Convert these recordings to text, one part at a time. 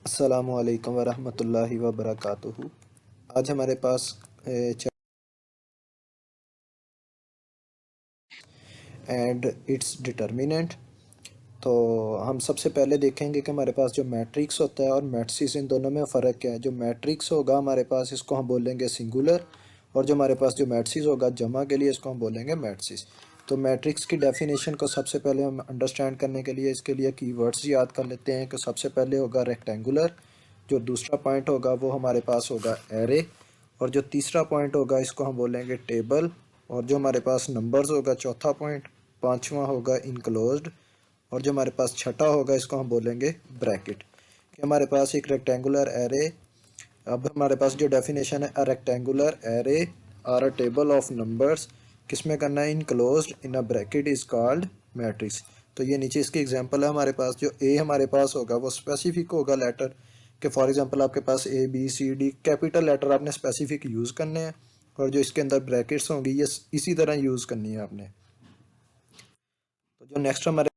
अस्सलामुअलैकुम वरहमतुल्लाहि वबरकातुहू। आज हमारे पास एंड इट्स डिटर्मिनेंट। तो हम सबसे पहले देखेंगे कि हमारे पास जो मैट्रिक्स होता है और मैट्रिक्स, इन दोनों में फ़र्क क्या है। जो मैट्रिक्स होगा हमारे पास, इसको हम बोलेंगे सिंगुलर, और जो हमारे पास जो मैट्रिक्स होगा जमा के लिए, इसको हम बोलेंगे मैट्रिक्स। तो मैट्रिक्स की डेफिनेशन को सबसे पहले हम अंडरस्टैंड करने के लिए इसके लिए कीवर्ड्स याद कर लेते हैं कि सबसे पहले होगा रेक्टेंगुलर, जो दूसरा पॉइंट होगा वो हमारे पास होगा एरे, और जो तीसरा पॉइंट होगा इसको हम बोलेंगे टेबल, और जो हमारे पास नंबर्स होगा चौथा पॉइंट, पांचवा होगा इनक्लोज्ड, और जो हमारे पास छठा होगा इसको हम बोलेंगे ब्रैकेट। कि हमारे पास एक रेक्टेंगुलर एरे, अब हमारे पास जो डेफिनेशन है, a rectangular array or a table of numbers, किसमें करना है, enclosed in a bracket is called matrix. तो ये नीचे इसकी एग्जांपल है। हमारे पास जो ए हमारे पास होगा वो स्पेसिफिक होगा लेटर, कि फॉर एग्जांपल आपके पास A B C D capital letter आपने स्पेसिफिक यूज़ करने हैं, और जो इसके अंदर ब्रैकेट्स होंगी ये इसी तरह यूज़ करनी है आपने। तो जो नेक्स्ट हमारे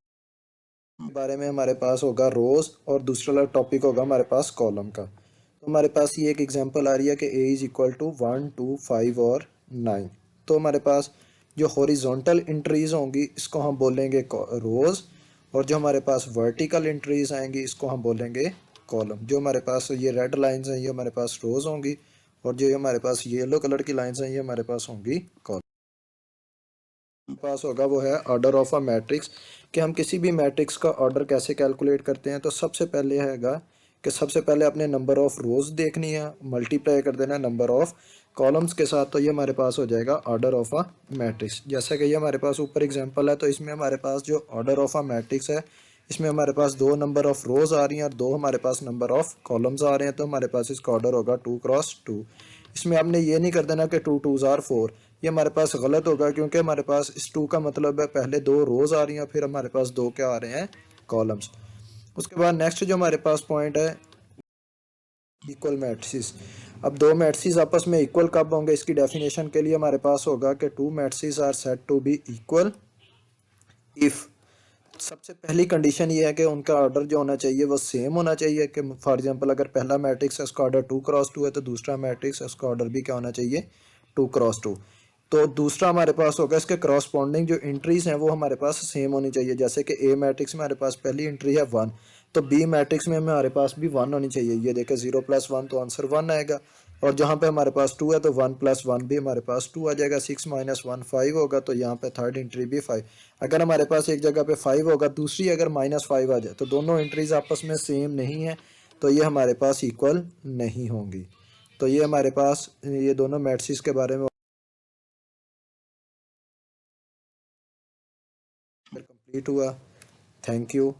बारे में हमारे पास होगा रोज़, और दूसरा टॉपिक होगा हमारे पास कॉलम का। तो हमारे पास ये एक एग्जांपल आ रही है कि ए इज़ इक्वल टू 1 2 5 और 9। तो हमारे पास जो हॉरिजॉन्टल इंट्रीज होंगी इसको हम बोलेंगे रोज़, और जो हमारे पास वर्टिकल इंट्रीज आएंगी इसको हम बोलेंगे कॉलम। जो हमारे पास ये रेड लाइंस हैं ये हमारे पास रोज़ होंगी, और जो हमारे पास येलो कलर की लाइंस हैं ये हमारे पास होंगी कॉलम। पास होगा वो है ऑर्डर ऑफ अ मैट्रिक्स, कि हम किसी भी मैट्रिक्स का ऑर्डर कैसे कैलकुलेट करते हैं। तो सबसे पहले हैगा कि सबसे पहले अपने नंबर ऑफ़ रोज़ देखनी है, मल्टीप्लाई कर देना नंबर ऑफ़ कॉलम्स के साथ, तो ये हमारे पास हो जाएगा ऑर्डर ऑफ अ मैट्रिक्स। जैसे कि ये हमारे पास ऊपर एग्जांपल है, तो इसमें हमारे पास जो ऑर्डर ऑफ अ मैट्रिक्स है, इसमें हमारे पास दो नंबर ऑफ़ रोज़ आ रही हैं और दो हमारे पास नंबर ऑफ़ कॉलम्स आ रहे हैं, तो हमारे पास इसका ऑर्डर होगा 2 क्रॉस 2। इसमें आपने ये नहीं कर देना कि 2 2 आर 4, ये हमारे पास गलत होगा, क्योंकि हमारे पास इस 2 का मतलब है पहले दो रोज़ आ रही हैं फिर हमारे पास दो क्या आ रहे हैं, कॉलम्स। उसके बाद नेक्स्ट जो हमारे पास पॉइंट है, इक्वल मैट्रिसेस। अब दो मैट्रिसेस आपस में इक्वल कब होंगे, इसकी डेफिनेशन के लिए हमारे पास होगा कि two matrices are said to be equal if, सबसे पहली कंडीशन ये है कि उनका ऑर्डर जो होना चाहिए वो सेम होना चाहिए। कि फॉर एग्जांपल अगर पहला मैट्रिक्स है उसका ऑर्डर 2 क्रॉस 2 है, तो दूसरा मैट्रिक्स है उसका ऑर्डर भी क्या होना चाहिए, 2 क्रॉस 2। तो दूसरा हमारे पास होगा इसके क्रॉसपॉन्डिंग जो एंट्रीज हैं वो हमारे पास सेम होनी चाहिए। जैसे कि ए मैट्रिक्स में हमारे पास पहली एंट्री है 1, तो बी मैट्रिक्स में हमारे पास भी 1 होनी चाहिए। ये देखें 0 + 1 तो आंसर 1 आएगा, और जहाँ पे हमारे पास 2 है तो 1 + 1 भी हमारे पास 2 आ जाएगा। 6 - 1 5 होगा, तो यहाँ पे थर्ड एंट्री भी 5। अगर हमारे पास एक जगह पे 5 होगा, दूसरी अगर -5 आ जाए, तो दोनों एंट्रीज आपस में सेम नहीं है, तो ये हमारे पास इक्वल नहीं होंगी। तो ये हमारे पास ये दोनों मैट्रिक्स के बारे में कंप्लीट हुआ। Thank you.